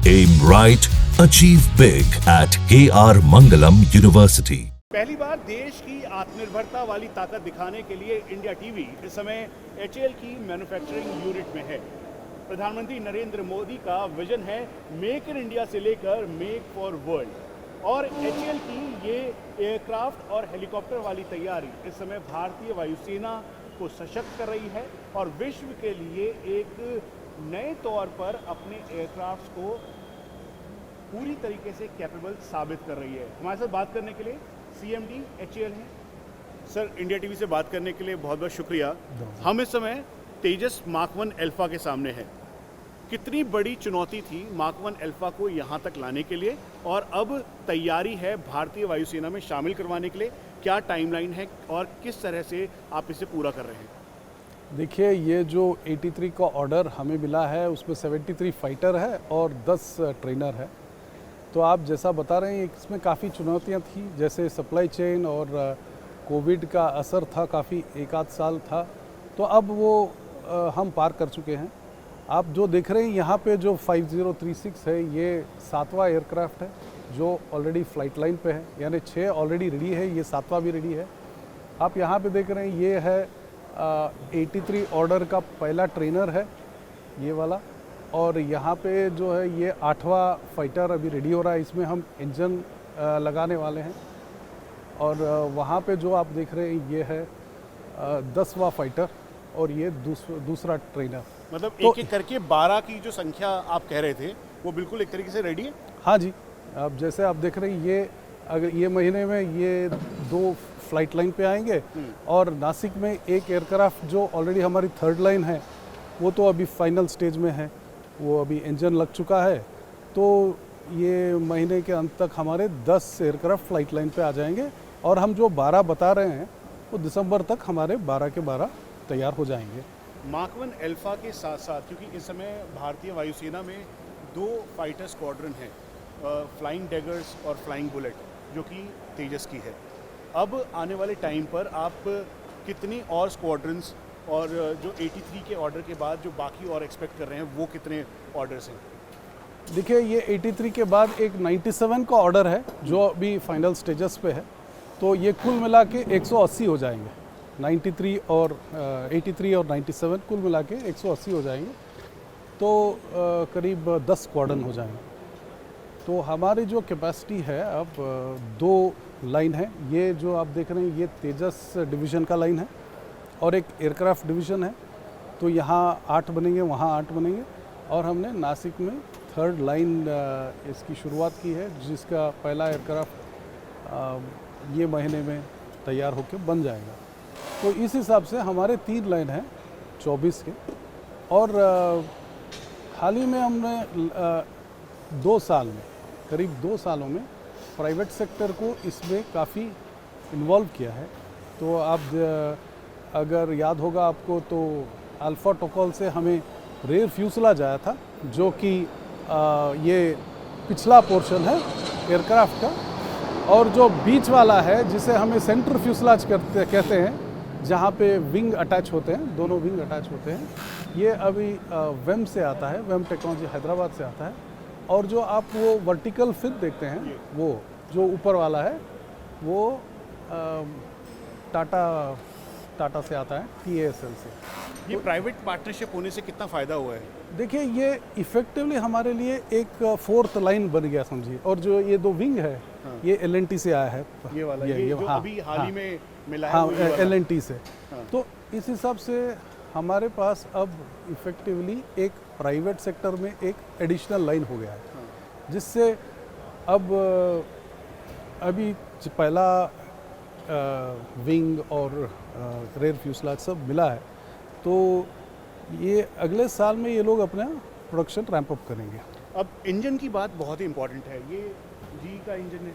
Aim right, achieve big at KR Mangalam University. पहली बार देश की आत्मनिर्भरता वाली ताकत दिखाने के लिए इंडिया टीवी इस समय HAL की मैन्युफैक्चरिंग यूनिट में है। प्रधानमंत्री नरेंद्र मोदी का विजन है मेक इन इंडिया से लेकर मेक फॉर वर्ल्ड, और HAL की ये एयरक्राफ्ट और हेलीकॉप्टर वाली तैयारी इस समय भारतीय वायुसेना को सशक्त कर रही है और विश्व के लिए एक नए तौर पर अपने एयरक्राफ्ट्स को पूरी तरीके से कैपेबल साबित कर रही है। हमारे साथ बात करने के लिए CMD HAL हैं। सर, इंडिया टीवी से बात करने के लिए बहुत बहुत शुक्रिया। हम इस समय तेजस मार्क 1 अल्फा के सामने हैं। कितनी बड़ी चुनौती थी मार्क 1 अल्फा को यहाँ तक लाने के लिए, और अब तैयारी है भारतीय वायुसेना में शामिल करवाने के लिए, क्या टाइमलाइन है और किस तरह से आप इसे पूरा कर रहे हैं? देखिए, ये जो 83 का ऑर्डर हमें मिला है उसमें 73 फाइटर है और 10 ट्रेनर है। तो आप जैसा बता रहे हैं इसमें काफ़ी चुनौतियां थी, जैसे सप्लाई चेन और कोविड का असर था, काफ़ी एक आध साल था, तो अब वो हम पार कर चुके हैं। आप जो देख रहे हैं यहाँ पे जो 5036 है, ये 7वां एयरक्राफ्ट है जो ऑलरेडी फ्लाइट लाइन पे है, यानी 6 ऑलरेडी रेडी है, ये 7वां भी रेडी है। आप यहाँ पे देख रहे हैं ये है 83 ऑर्डर का पहला ट्रेनर है ये वाला, और यहाँ पे जो है ये 8वां फाइटर अभी रेडी हो रहा है, इसमें हम इंजन लगाने वाले हैं। और वहाँ पे जो आप देख रहे हैं ये है 10वां फाइटर और ये दूसरा ट्रेनर। मतलब एक एक करके 12 की जो संख्या आप कह रहे थे वो बिल्कुल एक तरीके से रेडी है? हाँ जी, अब जैसे आप देख रहे हैं ये अगर ये महीने में ये 2 फ्लाइट लाइन पे आएंगे, और नासिक में एक एयरक्राफ्ट जो ऑलरेडी हमारी 3rd लाइन है वो तो अभी फाइनल स्टेज में है, वो अभी इंजन लग चुका है। तो ये महीने के अंत तक हमारे 10 एयरक्राफ्ट फ्लाइट लाइन पे आ जाएंगे, और हम जो 12 बता रहे हैं वो दिसंबर तक हमारे 12 के 12 तैयार हो जाएंगे। मार्क 1 अल्फा के साथ साथ, क्योंकि इस समय भारतीय वायुसेना में 2 फाइटर स्क्वाड्रन हैं, फ्लाइंग डैगर्स और फ्लाइंग बुलेट, जो कि तेजस की है। अब आने वाले टाइम पर आप कितनी और स्क्वाड्रंस, और जो 83 के ऑर्डर के बाद जो बाकी और एक्सपेक्ट कर रहे हैं वो कितने ऑर्डर्स हैं? देखिए, ये 83 के बाद एक 97 का ऑर्डर है जो अभी फाइनल स्टेजेस पे है, तो ये कुल मिला के 180 हो जाएंगे। 83 और 97 कुल मिला के 180 हो जाएंगे, तो करीब 10 स्क्वाड्रन हो जाएंगे। तो हमारी जो कैपेसिटी है अब 2 लाइन है, ये जो आप देख रहे हैं ये तेजस डिवीज़न का लाइन है और एक एयरक्राफ्ट डिवीज़न है। तो यहाँ 8 बनेंगे, वहाँ 8 बनेंगे, और हमने नासिक में 3rd लाइन इसकी शुरुआत की है, जिसका पहला एयरक्राफ्ट ये महीने में तैयार होकर बन जाएगा। तो इस हिसाब से हमारे 3 लाइन हैं 24 के, और हाल ही में हमने 2 साल में, करीब 2 सालों में प्राइवेट सेक्टर को इसमें काफ़ी इन्वॉल्व किया है। तो आप अगर याद होगा आपको, तो अल्फा टोकॉल से हमें रेयर फ्यूसलाज आया था, जो कि ये पिछला पोर्शन है एयरक्राफ्ट का, और जो बीच वाला है जिसे हमें सेंटर फ्यूसलाज कहते हैं, जहाँ पे विंग अटैच होते हैं, दोनों विंग अटैच होते हैं, ये अभी वेम से आता है, वेम टेक्नोलॉजी हैदराबाद से आता है। और जो आप वो वर्टिकल फिन देखते हैं, वो जो ऊपर वाला है वो टाटा से आता है, TASL से। ये प्राइवेट पार्टनरशिप होने से कितना फ़ायदा हुआ है? देखिए, ये इफेक्टिवली हमारे लिए एक 4th लाइन बन गया समझिए। और जो ये 2 विंग है, हाँ, ये L&T से आया है, ये वाला, ये जो हाँ, अभी हाल ही में मिला है, हाँ, वो L&T से। हाँ। तो इस हिसाब से हमारे पास अब इफेक्टिवली एक प्राइवेट सेक्टर में एक एडिशनल लाइन हो गया है, हाँ, जिससे अब अभी पहला विंग और रेयर फ्यूसलाज सब मिला है, तो ये अगले साल में ये लोग अपना प्रोडक्शन रैंप अप करेंगे। अब इंजन की बात बहुत ही इम्पोर्टेंट है। ये जी का इंजन है,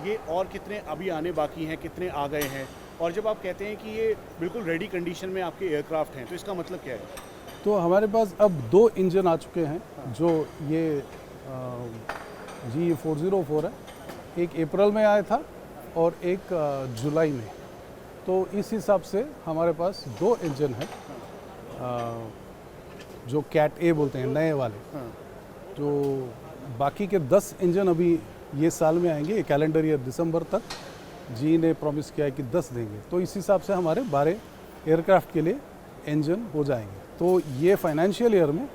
ये और कितने अभी आने बाकी हैं, कितने आ गए हैं? और जब आप कहते हैं कि ये बिल्कुल रेडी कंडीशन में आपके एयरक्राफ्ट हैं, तो इसका मतलब क्या है? तो हमारे पास अब 2 इंजन आ चुके हैं, हाँ, जो ये G404 है, एक अप्रैल में आया था और एक जुलाई में। तो इस हिसाब से हमारे पास 2 इंजन है, जो कैट ए बोलते हैं, नए वाले। जो बाकी के 10 इंजन अभी ये साल में आएंगे, ये कैलेंडर ईयर दिसंबर तक जी ने प्रॉमिस किया है कि 10 देंगे, तो इस हिसाब से हमारे 12 एयरक्राफ्ट के लिए इंजन हो जाएंगे। तो ये फाइनेंशियल ईयर में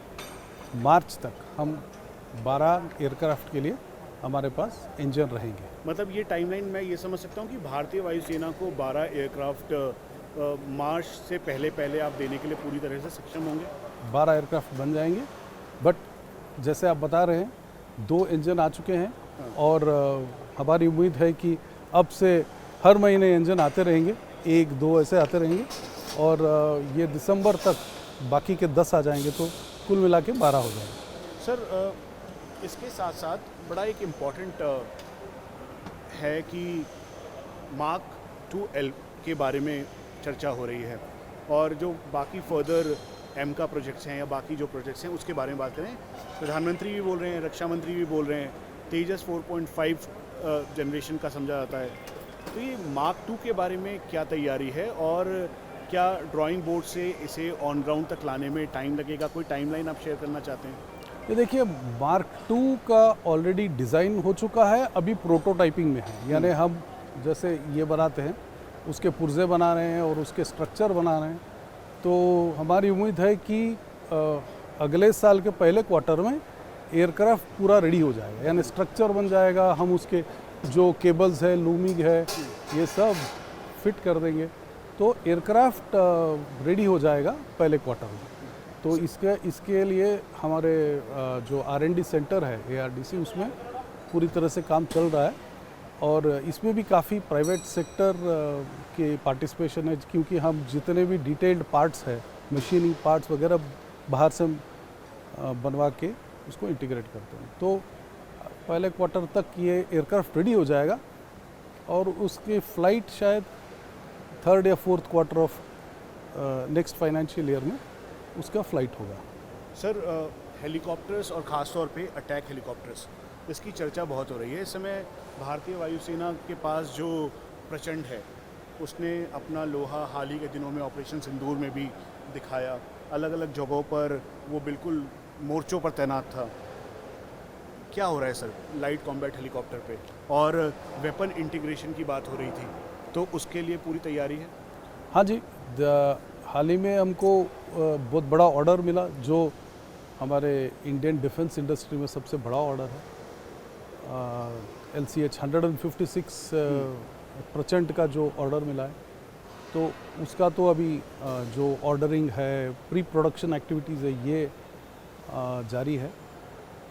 मार्च तक हम 12 एयरक्राफ्ट के लिए हमारे पास इंजन रहेंगे। मतलब ये टाइमलाइन मैं ये समझ सकता हूँ कि भारतीय वायुसेना को 12 एयरक्राफ्ट मार्च से पहले आप देने के लिए पूरी तरह से सक्षम होंगे? 12 एयरक्राफ्ट बन जाएंगे, बट जैसे आप बता रहे हैं 2 इंजन आ चुके हैं और हमारी उम्मीद है कि अब से हर महीने इंजन आते रहेंगे, 1-2 ऐसे आते रहेंगे और ये दिसंबर तक बाकी के 10 आ जाएंगे, तो कुल मिला के 12 हो जाएंगे। सर इसके साथ साथ बड़ा एक इम्पॉर्टेंट है कि मार्क 2L के बारे में चर्चा हो रही है और जो बाकी फर्दर एमका प्रोजेक्ट्स हैं या बाकी जो प्रोजेक्ट्स हैं उसके बारे में बात करें। प्रधानमंत्री भी बोल रहे हैं, रक्षा मंत्री भी बोल रहे हैं, तेजस 4.5 जनरेशन का समझा जाता है। तो ये मार्क 2 के बारे में क्या तैयारी है और क्या ड्राइंग बोर्ड से इसे ऑन ग्राउंड तक लाने में टाइम लगेगा? कोई टाइमलाइन आप शेयर करना चाहते हैं? ये देखिए, मार्क 2 का ऑलरेडी डिज़ाइन हो चुका है, अभी प्रोटोटाइपिंग में है, यानी हम जैसे ये बनाते हैं उसके पुर्जे बना रहे हैं और उसके स्ट्रक्चर बना रहे हैं। तो हमारी उम्मीद है कि अगले साल के पहले क्वार्टर में एयरक्राफ्ट पूरा रेडी हो जाएगा, यानी स्ट्रक्चर बन जाएगा, हम उसके जो केबल्स है, लूमिंग है, ये सब फिट कर देंगे, तो एयरक्राफ्ट रेडी हो जाएगा पहले क्वार्टर में। तो इसके लिए हमारे जो R&D सेंटर है ARDC, उसमें पूरी तरह से काम चल रहा है और इसमें भी काफ़ी प्राइवेट सेक्टर के पार्टिसिपेशन है, क्योंकि हम जितने भी डिटेल्ड पार्ट्स है, मशीनिंग पार्ट्स वगैरह बाहर से बनवा के उसको इंटीग्रेट करते हैं। तो पहले क्वार्टर तक ये एयरक्राफ्ट रेडी हो जाएगा और उसकी फ़्लाइट शायद 3rd या 4th quarter of next financial year में उसका फ़्लाइट होगा। सर हेलीकॉप्टर्स और ख़ास तौर पे अटैक हेलीकॉप्टर्स, इसकी चर्चा बहुत हो रही है इस समय। भारतीय वायुसेना के पास जो प्रचंड है, उसने अपना लोहा हाल ही के दिनों में ऑपरेशन सिंदूर में भी दिखाया, अलग अलग जगहों पर वो बिल्कुल मोर्चों पर तैनात था। क्या हो रहा है सर लाइट कॉम्बैट हेलीकॉप्टर पे? और वेपन इंटीग्रेशन की बात हो रही थी, तो उसके लिए पूरी तैयारी है? हाँ जी, हाल ही में हमको बहुत बड़ा ऑर्डर मिला, जो हमारे इंडियन डिफेंस इंडस्ट्री में सबसे बड़ा ऑर्डर है। LCH 156 प्रचंड का जो ऑर्डर मिला है, तो उसका तो अभी जो ऑर्डरिंग है, प्री प्रोडक्शन एक्टिविटीज़ है, ये जारी है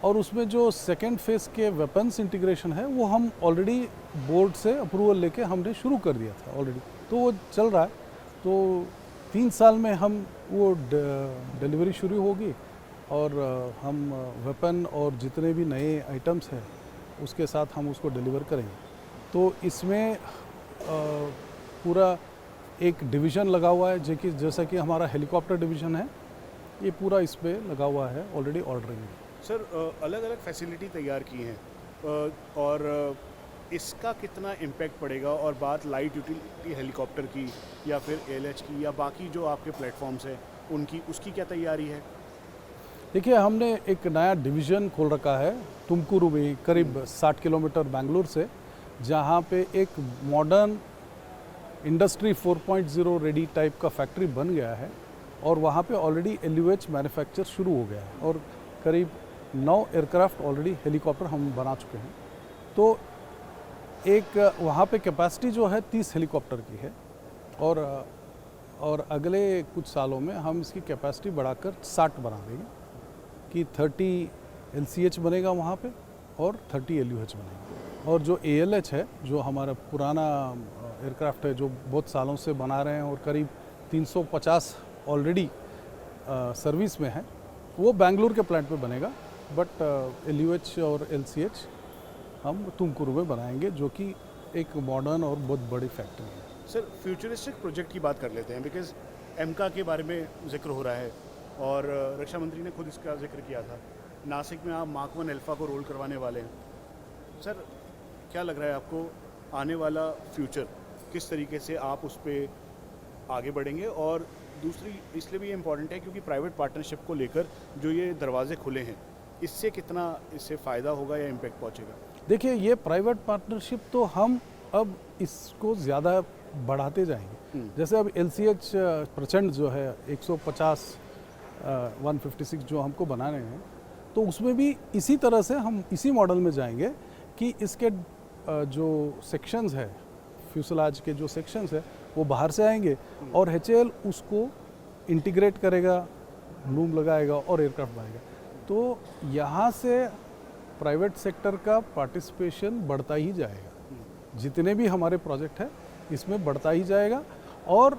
और उसमें जो सेकेंड फेज़ के वेपन्स इंटीग्रेशन है वो हम ऑलरेडी बोर्ड से अप्रूवल लेके हमने शुरू कर दिया था ऑलरेडी, तो वो चल रहा है। तो 3 साल में हम वो डिलीवरी शुरू होगी और हम वेपन और जितने भी नए आइटम्स हैं उसके साथ हम उसको डिलीवर करेंगे। तो इसमें पूरा एक डिवीज़न लगा हुआ है, जैसा कि हमारा हेलीकॉप्टर डिवीज़न है, ये पूरा इस पे लगा हुआ है ऑलरेडी ऑर्डरिंग में। सर अलग अलग फैसिलिटी तैयार की हैं और इसका कितना इम्पैक्ट पड़ेगा? और बात लाइट यूटिलिटी हेलीकॉप्टर की या फिर ALH की या बाकी जो आपके प्लेटफॉर्म्स हैं उनकी, उसकी क्या तैयारी है? देखिए, हमने एक नया डिवीज़न खोल रखा है तुमकुरू में, करीब 60 किलोमीटर बेंगलुरु से, जहाँ पे एक मॉडर्न इंडस्ट्री 4.0 रेडी टाइप का फैक्ट्री बन गया है और वहाँ पे ऑलरेडी LUH मैन्युफैक्चर शुरू हो गया है और करीब 9 एयरक्राफ्ट ऑलरेडी हेलीकॉप्टर हम बना चुके हैं। तो एक वहाँ पे कैपेसिटी जो है 30 हेलीकॉप्टर की है और अगले कुछ सालों में हम इसकी कैपेसिटी बढ़ाकर 60 बना देंगे कि 30 LCH बनेगा वहाँ पे और 30 LUH बनेगा। और जो ALH है, जो हमारा पुराना एयरक्राफ्ट है, जो बहुत सालों से बना रहे हैं और करीब 350 ऑलरेडी सर्विस में है, वो बेंगलुरु के प्लांट पे बनेगा, बट LUH और LCH हम तुमकुरू में बनाएंगे, जो कि एक मॉडर्न और बहुत बड़ी फैक्ट्री है। सर फ्यूचरिस्टिक प्रोजेक्ट की बात कर लेते हैं, बिकॉज एमका के बारे में जिक्र हो रहा है और रक्षा मंत्री ने खुद इसका जिक्र किया था। नासिक में आप मार्क 1 अल्फ़ा को रोल करवाने वाले हैं। सर क्या लग रहा है आपको, आने वाला फ्यूचर किस तरीके से आप उस पर आगे बढ़ेंगे? और दूसरी इसलिए भी इम्पॉर्टेंट है क्योंकि प्राइवेट पार्टनरशिप को लेकर जो ये दरवाजे खुले हैं, इससे कितना इससे फ़ायदा होगा या इम्पैक्ट पहुंचेगा? देखिए, ये प्राइवेट पार्टनरशिप तो हम अब इसको ज़्यादा बढ़ाते जाएंगे। जैसे अब LCH प्रचंड जो है 150 156 जो हमको बनाने हैं, तो उसमें भी इसी तरह से हम इसी मॉडल में जाएंगे कि इसके जो सेक्शंस है, फ्यूसलाज के जो सेक्शंस है वो बाहर से आएंगे और HAL उसको इंटीग्रेट करेगा, लूम लगाएगा और एयरक्राफ्ट बनाएगा। तो यहाँ से प्राइवेट सेक्टर का पार्टिसिपेशन बढ़ता ही जाएगा। जितने भी हमारे प्रोजेक्ट हैं इसमें बढ़ता ही जाएगा और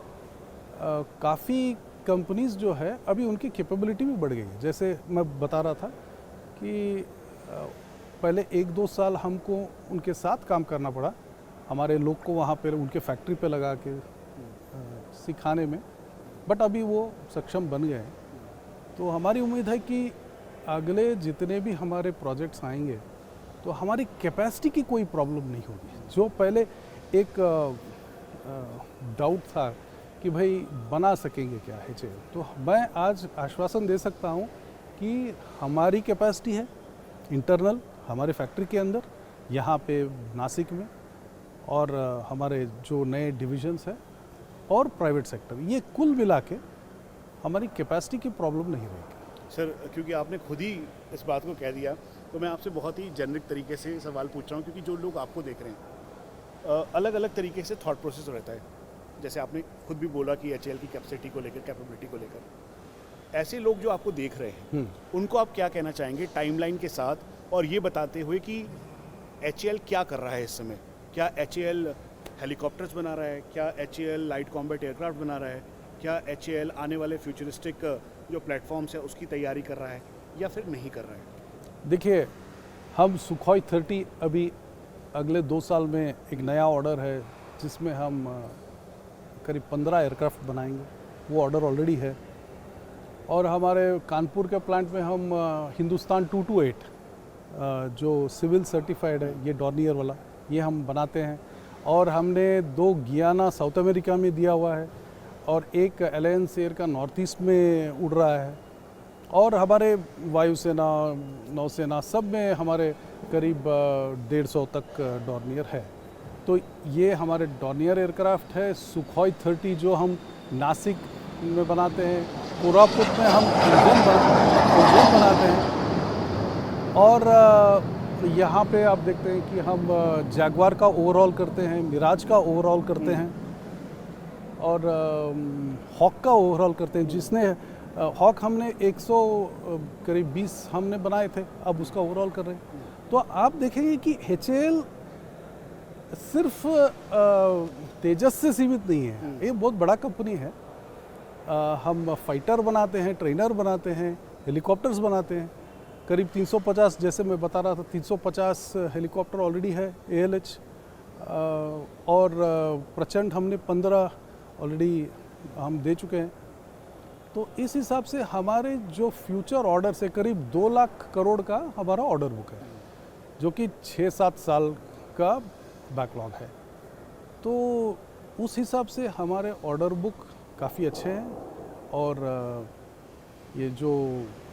काफ़ी कंपनीज जो है अभी उनकी कैपेबिलिटी भी बढ़ गई है। जैसे मैं बता रहा था कि पहले 1-2 साल हमको उनके साथ काम करना पड़ा, हमारे लोग को वहाँ पर उनके फैक्ट्री पे लगा के सिखाने में, बट अभी वो सक्षम बन गए हैं। तो हमारी उम्मीद है कि अगले जितने भी हमारे प्रोजेक्ट्स आएंगे तो हमारी कैपेसिटी की कोई प्रॉब्लम नहीं होगी। जो पहले एक डाउट था कि भाई बना सकेंगे क्या HAL, तो मैं आज आश्वासन दे सकता हूँ कि हमारी कैपेसिटी है इंटरनल हमारे फैक्ट्री के अंदर, यहाँ पे नासिक में, और हमारे जो नए डिविजन्स हैं और प्राइवेट सेक्टर, ये कुल मिला के हमारी कैपेसिटी की प्रॉब्लम नहीं रहेगी। सर, क्योंकि आपने खुद ही इस बात को कह दिया तो मैं आपसे बहुत ही जेनरिक तरीके से सवाल पूछ रहा हूँ, क्योंकि जो लोग आपको देख रहे हैं अलग अलग तरीके से थॉट प्रोसेस रहता है। जैसे आपने खुद भी बोला कि HAL की कैपेसिटी को लेकर, कैपेबिलिटी को लेकर, ऐसे लोग जो आपको देख रहे हैं उनको आप क्या कहना चाहेंगे टाइमलाइन के साथ, और ये बताते हुए कि HAL क्या कर रहा है इस समय? क्या HAL हेलीकॉप्टर्स बना रहा है? क्या HAL लाइट कॉम्बैट एयरक्राफ्ट बना रहा है? क्या HAL आने वाले फ्यूचरिस्टिक जो प्लेटफॉर्म्स है उसकी तैयारी कर रहा है या फिर नहीं कर रहा है? देखिए, हम सुखोई 30 अभी अगले 2 साल में एक नया ऑर्डर है जिसमें हम करीब 15 एयरक्राफ्ट बनाएंगे। वो ऑर्डर ऑलरेडी है। और हमारे कानपुर के प्लांट में हम हिंदुस्तान 228 जो सिविल सर्टिफाइड है, ये डॉर्नियर वाला, ये हम बनाते हैं। और हमने 2 गियाना साउथ अमेरिका में दिया हुआ है और एक एलायंस एयर का नॉर्थ ईस्ट में उड़ रहा है। और हमारे वायुसेना, नौसेना सब में हमारे करीब 150 तक डॉर्नियर है। तो ये हमारे डॉर्नियर एयरक्राफ्ट है। सुखोई 30 जो हम नासिक में बनाते हैं, कोरापुट में हम इंजन बनाते हैं। और यहाँ पे आप देखते हैं कि हम जैगवार का ओवरऑल करते हैं, मिराज का ओवरऑल करते हैं और हॉक का ओवरऑल करते हैं। जिसने हॉक हमने 100 करीब 20 हमने बनाए थे, अब उसका ओवरऑल कर रहे हैं। तो आप देखेंगे कि HAL सिर्फ तेजस से सीमित नहीं है, ये बहुत बड़ा कंपनी है। हम फाइटर बनाते हैं, ट्रेनर बनाते हैं, हेलीकॉप्टर्स बनाते हैं। करीब 350, जैसे मैं बता रहा था, 350 हेलीकॉप्टर ऑलरेडी है ALH। और प्रचंड हमने 15 ऑलरेडी हम दे चुके हैं। तो इस हिसाब से हमारे जो फ्यूचर ऑर्डर से करीब 2 लाख करोड़ का हमारा ऑर्डर बुक है, जो कि 6-7 साल का बैकलॉग है। तो उस हिसाब से हमारे ऑर्डर बुक काफ़ी अच्छे हैं। और ये जो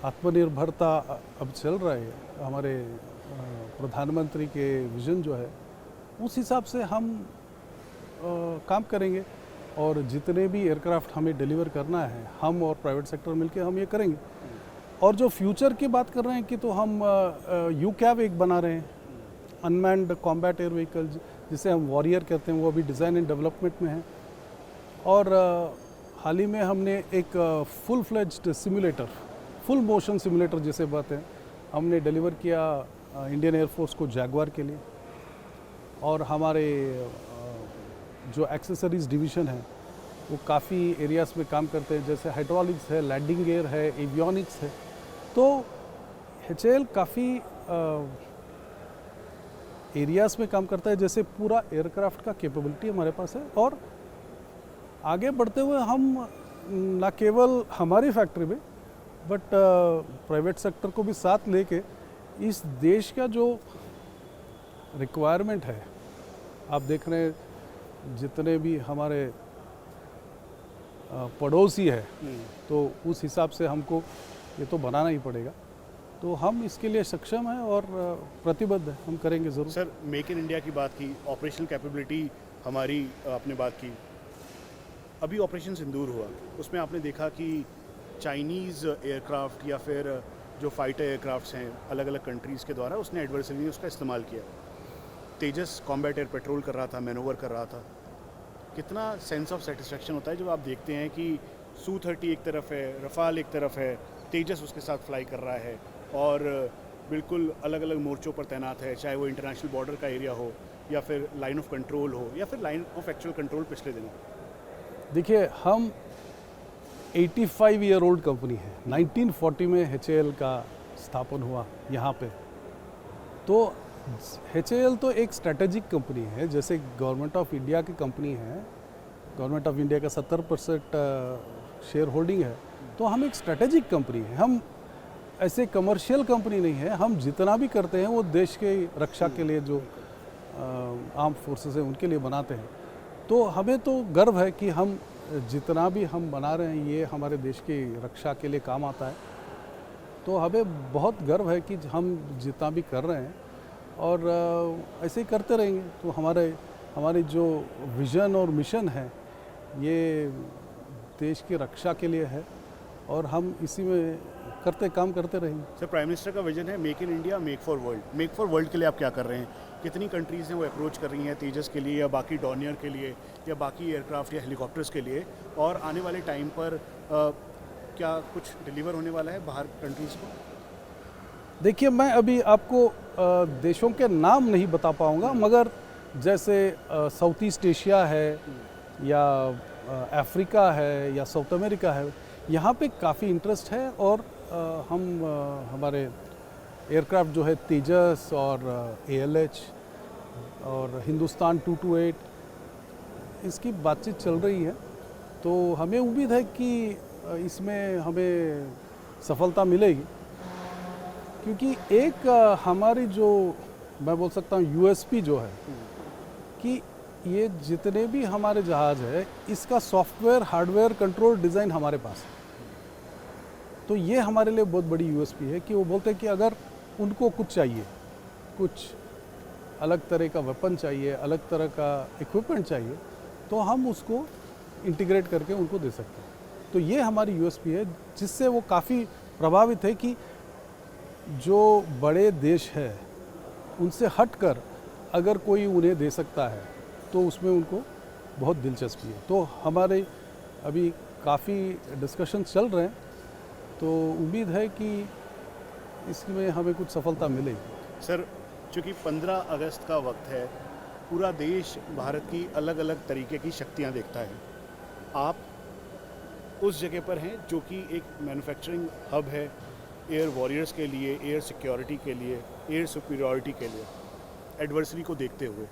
आत्मनिर्भरता अब चल रहा है, हमारे प्रधानमंत्री के विज़न जो है, उस हिसाब से हम काम करेंगे। और जितने भी एयरक्राफ्ट हमें डिलीवर करना है, हम और प्राइवेट सेक्टर मिलके हम ये करेंगे। और जो फ्यूचर की बात कर रहे हैं कि तो हम UCAV एक बना रहे हैं, अनमैन्ड कॉम्बैट एयर व्हीकल, जिसे हम वॉरियर कहते हैं, वो अभी डिज़ाइन एंड डेवलपमेंट में है। और हाल ही में हमने एक full fledged simulator, full motion simulator जिसे बात है, हमने डिलीवर किया इंडियन एयरफोर्स को जैगवार के लिए। और हमारे जो एक्सेसरीज डिवीज़न है वो काफ़ी एरियाज़ में काम करते हैं, जैसे हाइड्रोलिक्स है, लैंडिंग गियर है, एवियोनिक्स है। तो HAL काफ़ी एरियाज़ में काम करता है, जैसे पूरा एयरक्राफ्ट का कैपेबिलिटी हमारे पास है। और आगे बढ़ते हुए हम न केवल हमारी फैक्ट्री में बट प्राइवेट सेक्टर को भी साथ लेके इस देश का जो रिक्वायरमेंट है, आप देख रहे हैं जितने भी हमारे पड़ोसी है, तो उस हिसाब से हमको ये तो बनाना ही पड़ेगा। तो हम इसके लिए सक्षम हैं और प्रतिबद्ध हैं, हम करेंगे ज़रूर। सर, मेक इन इंडिया की बात की, ऑपरेशनल कैपेबिलिटी हमारी आपने बात की। अभी ऑपरेशन सिंदूर हुआ, उसमें आपने देखा कि चाइनीज़ एयरक्राफ्ट या फिर जो फाइटर एयरक्राफ्ट्स हैं अलग अलग कंट्रीज़ के द्वारा उसने एडवर्सरी ने उसका इस्तेमाल किया। तेजस कॉम्बैट एयर पेट्रोल कर रहा था, मैनोवर कर रहा था। कितना सेंस ऑफ सेटिस्फेक्शन होता है जब आप देखते हैं कि Su-30 एक तरफ है, रफाल एक तरफ है, तेजस उसके साथ फ्लाई कर रहा है और बिल्कुल अलग अलग मोर्चों पर तैनात है, चाहे वो इंटरनेशनल बॉर्डर का एरिया हो या फिर लाइन ऑफ कंट्रोल हो या फिर लाइन ऑफ एक्चुअल कंट्रोल पिछले दिनों। देखिए, हम 85 ईयर ओल्ड कंपनी है। 1940 में HAL का स्थापन हुआ यहाँ पे। तो HAL तो एक स्ट्रेटेजिक कंपनी है, जैसे गवर्नमेंट ऑफ इंडिया की कंपनी है। गवर्नमेंट ऑफ इंडिया का 70% शेयर होल्डिंग है। तो हम एक स्ट्रेटेजिक कंपनी है, हम ऐसे कमर्शियल कंपनी नहीं है। हम जितना भी करते हैं वो देश के रक्षा के लिए, जो आर्म फोर्सेस हैं उनके लिए बनाते हैं। तो हमें तो गर्व है कि हम जितना भी हम बना रहे हैं ये हमारे देश की रक्षा के लिए काम आता है। तो हमें बहुत गर्व है कि हम जितना भी कर रहे हैं और ऐसे ही करते रहेंगे। तो हमारी जो विज़न और मिशन है ये देश की रक्षा के लिए है और हम इसी में काम करते रहेंगे। सर, प्राइम मिनिस्टर का विजन है make in India, make for world. Make for world के लिए आप क्या कर रहे हैं? कितनी कंट्रीज़ हैं वो अप्रोच कर रही हैं तेजस के लिए या बाकी डॉर्नियर के लिए या बाकी एयरक्राफ्ट या हेलीकॉप्टर्स के लिए? और आने वाले टाइम पर क्या कुछ डिलीवर होने वाला है बाहर कंट्रीज़ को? देखिए, मैं अभी आपको देशों के नाम नहीं बता पाऊँगा, मगर जैसे साउथ ईस्ट एशिया है या अफ्रीका है या साउथ अमेरिका है, यहाँ पे काफ़ी इंटरेस्ट है। और हमारे एयरक्राफ्ट जो है तेजस और ALH और हिंदुस्तान 228, इसकी बातचीत चल रही है। तो हमें उम्मीद है कि इसमें हमें सफलता मिलेगी, क्योंकि एक हमारी जो मैं बोल सकता हूँ USP जो है कि ये जितने भी हमारे जहाज़ है इसका सॉफ्टवेयर हार्डवेयर कंट्रोल डिज़ाइन हमारे पास है। तो ये हमारे लिए बहुत बड़ी USP है कि वो बोलते हैं कि अगर उनको कुछ चाहिए, कुछ अलग तरह का वेपन चाहिए, अलग तरह का इक्विपमेंट चाहिए, तो हम उसको इंटीग्रेट करके उनको दे सकते हैं। तो ये हमारी USP है, जिससे वो काफ़ी प्रभावित है कि जो बड़े देश है उनसे हटकर अगर कोई उन्हें दे सकता है तो उसमें उनको बहुत दिलचस्पी है। तो हमारे अभी काफ़ी डिस्कशन चल रहे हैं, तो उम्मीद है कि इसमें हमें कुछ सफलता मिलेगी। सर, चूँकि 15 अगस्त का वक्त है, पूरा देश भारत की अलग अलग तरीके की शक्तियाँ देखता है। आप उस जगह पर हैं जो कि एक मैन्युफैक्चरिंग हब है एयर वॉरियर्स के लिए, एयर सिक्योरिटी के लिए, एयर सुपीरियॉरिटी के लिए। एडवर्सरी को देखते हुए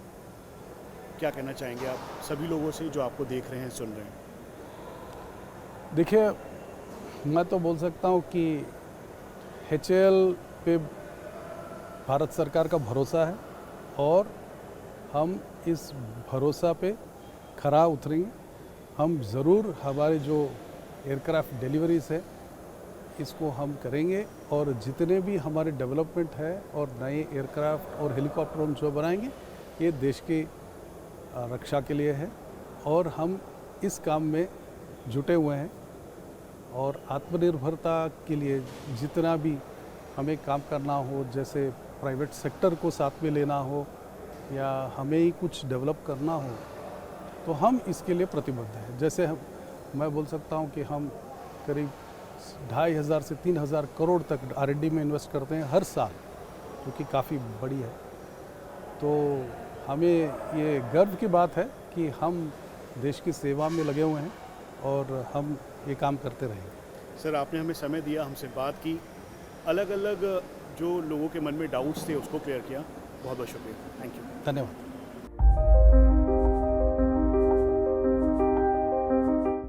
क्या कहना चाहेंगे आप सभी लोगों से जो आपको देख रहे हैं, सुन रहे हैं? देखिए, मैं तो बोल सकता हूँ कि HAL पे भारत सरकार का भरोसा है और हम इस भरोसा पे खरा उतरेंगे। हम ज़रूर हमारे जो एयरक्राफ्ट डिलीवरीज है इसको हम करेंगे और जितने भी हमारे डेवलपमेंट है और नए एयरक्राफ्ट और हेलीकॉप्टर हम जो बनाएंगे ये देश की रक्षा के लिए है और हम इस काम में जुटे हुए हैं। और आत्मनिर्भरता के लिए जितना भी हमें काम करना हो, जैसे प्राइवेट सेक्टर को साथ में लेना हो या हमें ही कुछ डेवलप करना हो, तो हम इसके लिए प्रतिबद्ध हैं। जैसे मैं बोल सकता हूँ कि हम करीब 2500 से 3000 करोड़ तक R&D में इन्वेस्ट करते हैं हर साल, जो कि काफ़ी बड़ी है। तो हमें ये गर्व की बात है कि हम देश की सेवा में लगे हुए हैं और हम ये काम करते रहेंगे। सर, आपने हमें समय दिया, हमसे बात की, अलग अलग जो लोगों के मन में डाउट्स थे उसको क्लियर किया। बहुत बहुत शुक्रिया। Thank you. धन्यवाद।